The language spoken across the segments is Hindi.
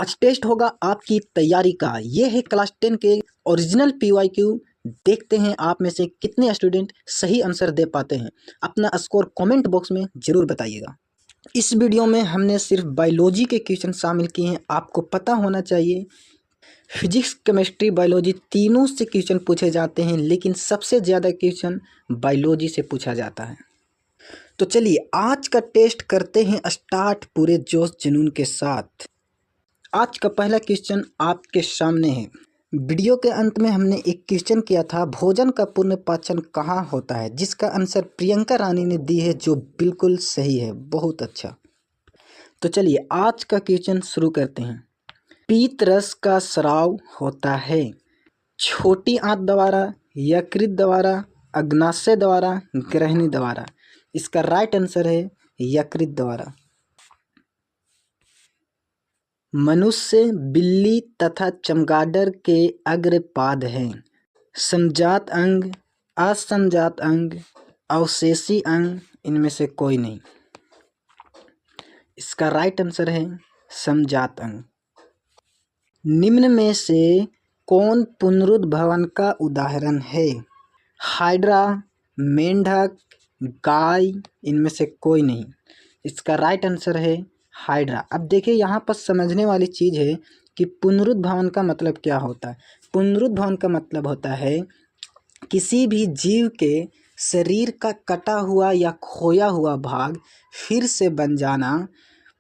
आज टेस्ट होगा आपकी तैयारी का। ये है क्लास 10 के ओरिजिनल PYQ। देखते हैं आप में से कितने स्टूडेंट सही आंसर दे पाते हैं। अपना स्कोर कमेंट बॉक्स में ज़रूर बताइएगा। इस वीडियो में हमने सिर्फ बायोलॉजी के क्वेश्चन शामिल किए हैं। आपको पता होना चाहिए फिजिक्स, केमिस्ट्री, बायोलॉजी तीनों से क्वेश्चन पूछे जाते हैं, लेकिन सबसे ज़्यादा क्वेश्चन बायोलॉजी से पूछा जाता है। तो चलिए आज का टेस्ट करते हैं स्टार्ट पूरे जोश जुनून के साथ। आज का पहला क्वेश्चन आपके सामने है। वीडियो के अंत में हमने एक क्वेश्चन किया था, भोजन का पूर्ण पाचन कहाँ होता है, जिसका आंसर प्रियंका रानी ने दी है, जो बिल्कुल सही है। बहुत अच्छा। तो चलिए आज का क्वेश्चन शुरू करते हैं। पीत रस का स्राव होता है छोटी आंत द्वारा, यकृत द्वारा, अग्नाशय द्वारा, ग्रहणी द्वारा। इसका राइट आंसर है यकृत द्वारा। मनुष्य, बिल्ली तथा चमगादड़ के अग्रपाद हैं। समजात अंग, असमजात अंग, अवशेषी अंग, इनमें से कोई नहीं। इसका राइट आंसर है समजात अंग। निम्न में से कौन पुनरुद्भवन का उदाहरण है? हाइड्रा, मेंढक, गाय, इनमें से कोई नहीं। इसका राइट आंसर है हाइड्रा। अब देखिए यहाँ पर समझने वाली चीज़ है कि पुनरुद्भवन का मतलब क्या होता है। पुनरुद्भवन का मतलब होता है किसी भी जीव के शरीर का कटा हुआ या खोया हुआ भाग फिर से बन जाना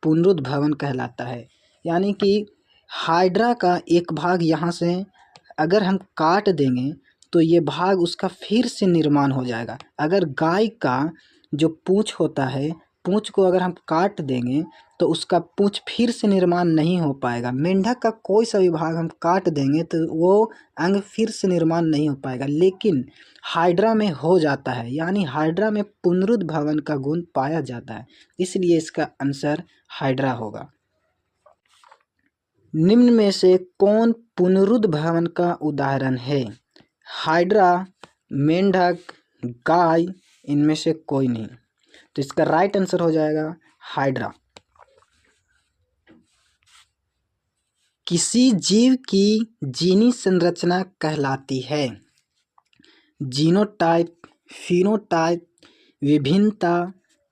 पुनरुद्भवन कहलाता है। यानी कि हाइड्रा का एक भाग यहाँ से अगर हम काट देंगे तो ये भाग उसका फिर से निर्माण हो जाएगा। अगर गाय का जो पूँछ होता है, पूँछ को अगर हम काट देंगे तो उसका पूँछ फिर से निर्माण नहीं हो पाएगा। मेंढक का कोई सा भी भाग हम काट देंगे तो वो अंग फिर से निर्माण नहीं हो पाएगा, लेकिन हाइड्रा में हो जाता है। यानी हाइड्रा में पुनरुद्भवन का गुण पाया जाता है, इसलिए इसका आंसर हाइड्रा होगा। निम्न में से कौन पुनरुद्भवन का उदाहरण है? हाइड्रा, मेंढक, गाय, इनमें से कोई नहीं। तो इसका राइट आंसर हो जाएगा हाइड्रा। किसी जीव की जीनी संरचना कहलाती है? जीनोटाइप, फिनोटाइप, विभिन्नता,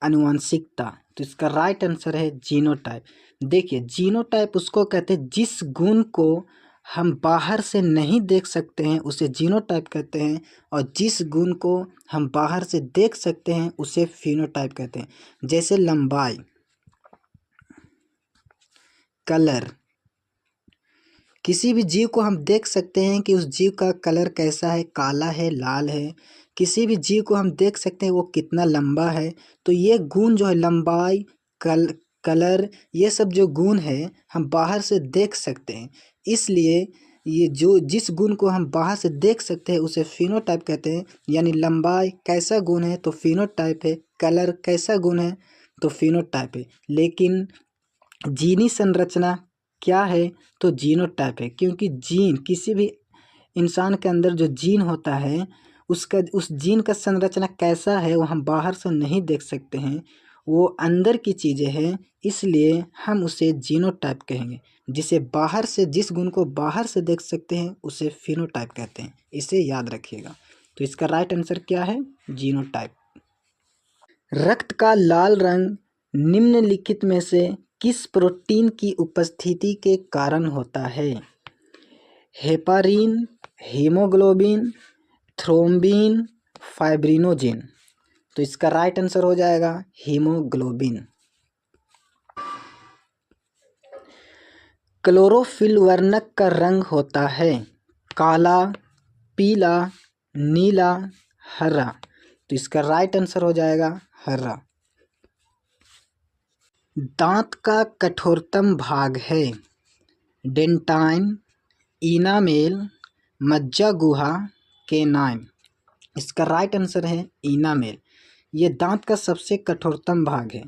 आनुवंशिकता। तो इसका राइट आंसर है जीनोटाइप। देखिए जीनोटाइप उसको कहते हैं जिस गुण को हम बाहर से नहीं देख सकते हैं उसे जीनोटाइप कहते हैं, और जिस गुण को हम बाहर से देख सकते हैं उसे फिनोटाइप कहते हैं। जैसे लंबाई, कलर। किसी भी जीव को हम देख सकते हैं कि उस जीव का कलर कैसा है, काला है, लाल है। किसी भी जीव को हम देख सकते हैं वो कितना लंबा है। तो ये गुण जो है लंबाई, कलर, ये सब जो गुण है हम बाहर से देख सकते हैं। इसलिए ये जो जिस गुण को हम बाहर से देख सकते हैं उसे फिनोटाइप कहते हैं। यानी लंबाई कैसा गुण है तो फिनोटाइप है, कलर कैसा गुण है तो फिनोटाइप है। लेकिन जीनी संरचना क्या है तो जीनोटाइप है, क्योंकि जीन किसी भी इंसान के अंदर जो जीन होता है उसका उस जीन का संरचना कैसा है वो हम बाहर से नहीं देख सकते हैं, वो अंदर की चीज़ें हैं, इसलिए हम उसे जीनोटाइप कहेंगे। जिसे बाहर से जिस गुण को बाहर से देख सकते हैं उसे फिनोटाइप कहते हैं। इसे याद रखिएगा। तो इसका राइट आंसर क्या है? जीनोटाइप। रक्त का लाल रंग निम्नलिखित में से किस प्रोटीन की उपस्थिति के कारण होता है? Heparin, haemoglobin, thrombin, fibrinogen. तो इसका राइट आंसर हो जाएगा हीमोग्लोबिन। क्लोरोफिल वर्णक का रंग होता है काला, पीला, नीला, हरा। तो इसका राइट आंसर हो जाएगा हरा। दांत का कठोरतम भाग है डेंटाइन, इनामेल, मज्जा गुहा, केनाइन। इसका राइट आंसर है इनामेल। ये दांत का सबसे कठोरतम भाग है,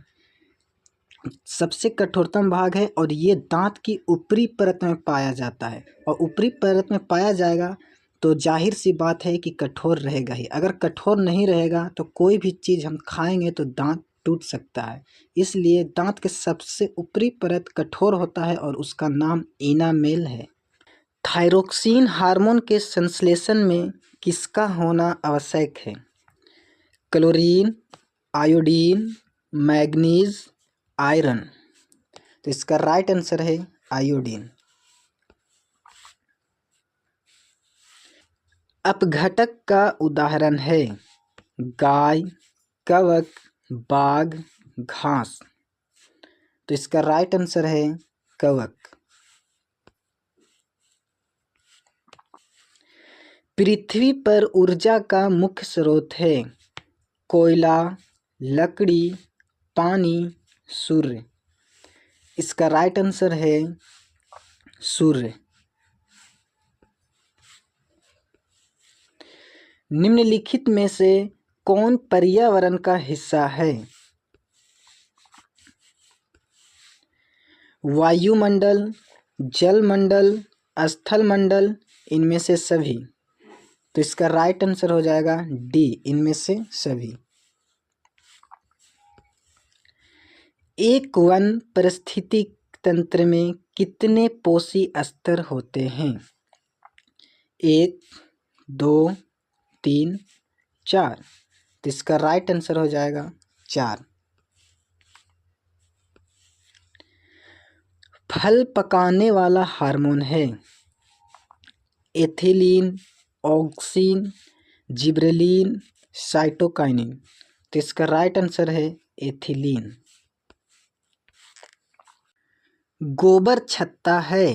सबसे कठोरतम भाग है, और ये दांत की ऊपरी परत में पाया जाता है। और ऊपरी परत में पाया जाएगा तो जाहिर सी बात है कि कठोर रहेगा ही। अगर कठोर नहीं रहेगा तो कोई भी चीज़ हम खाएंगे तो दांत टूट सकता है। इसलिए दांत के सबसे ऊपरी परत कठोर होता है और उसका नाम इनामेल है। थायरोक्सिन हार्मोन के संश्लेषण में किसका होना आवश्यक है? Chlorine, iodine, manganese, iron. तो इसका राइट आंसर है आयोडीन। अपघटक का उदाहरण है गाय, कवक, बाघ, घास। तो इसका राइट आंसर है कवक। पृथ्वी पर ऊर्जा का मुख्य स्रोत है कोयला, लकड़ी, पानी, सूर्य। इसका राइट आंसर है सूर्य। निम्नलिखित में से कौन पर्यावरण का हिस्सा है? वायुमंडल, जलमंडल, स्थलमंडल, इनमें से सभी। तो इसका राइट आंसर हो जाएगा डी, इनमें से सभी। एक वन पारिस्थितिक तंत्र में कितने पोषी स्तर होते हैं? 1, 2, 3, 4। तो इसका राइट आंसर हो जाएगा 4। फल पकाने वाला हार्मोन है एथिलीन, ऑक्सिन, जिबरेलिन, साइटोकाइनिन। तो इसका राइट आंसर है एथिलीन। गोबर छत्ता है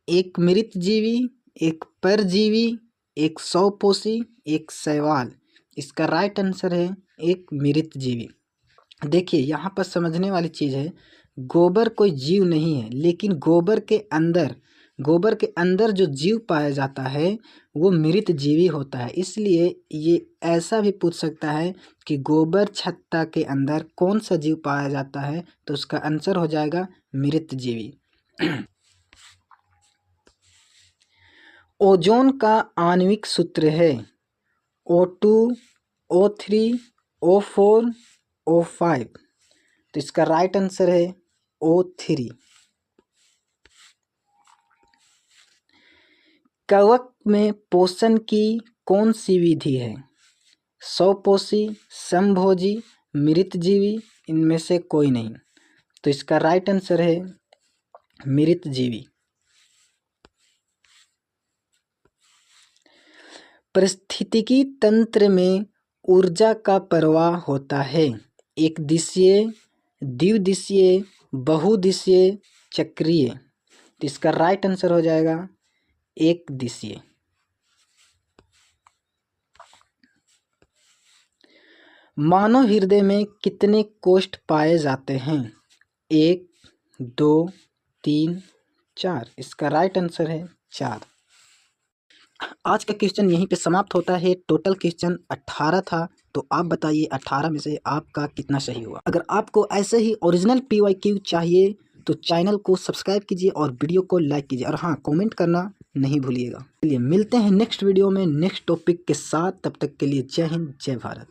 एक मृत जीवी, एक परजीवी, एक सौपोषी, एक शैवाल। इसका राइट आंसर है एक मृत जीवी। देखिए यहाँ पर समझने वाली चीज़ है, गोबर कोई जीव नहीं है, लेकिन गोबर के अंदर जो जीव पाया जाता है वो मृत जीवी होता है। इसलिए ये ऐसा भी पूछ सकता है कि गोबर छत्ता के अंदर कौन सा जीव पाया जाता है, तो उसका आंसर हो जाएगा मृत जीवी। ओजोन का आणविक सूत्र है O2, O3, O4, O5। तो इसका राइट आंसर है O3। कवक में पोषण की कौन सी विधि है? स्वपोषी, समभोजी, मृतजीवी, इनमें से कोई नहीं। तो इसका राइट आंसर है मृतजीवी। पारिस्थितिकी तंत्र में ऊर्जा का प्रवाह होता है एक दिशीय, द्विदिशीय, बहुदिशीय, चक्रीय। तो इसका राइट आंसर हो जाएगा एक दिशीय। मानव हृदय में कितने कोष्ठ पाए जाते हैं? 1, 2, 3, 4। इसका राइट आंसर है 4। आज का क्वेश्चन यहीं पे समाप्त होता है। टोटल क्वेश्चन 18 था, तो आप बताइए 18 में से आपका कितना सही हुआ। अगर आपको ऐसे ही ओरिजिनल PYQ चाहिए तो चैनल को सब्सक्राइब कीजिए और वीडियो को लाइक कीजिए, और हाँ, कमेंट करना नहीं भूलिएगा। चलिए मिलते हैं नेक्स्ट वीडियो में नेक्स्ट टॉपिक के साथ। तब तक के लिए जय हिंद, जय भारत।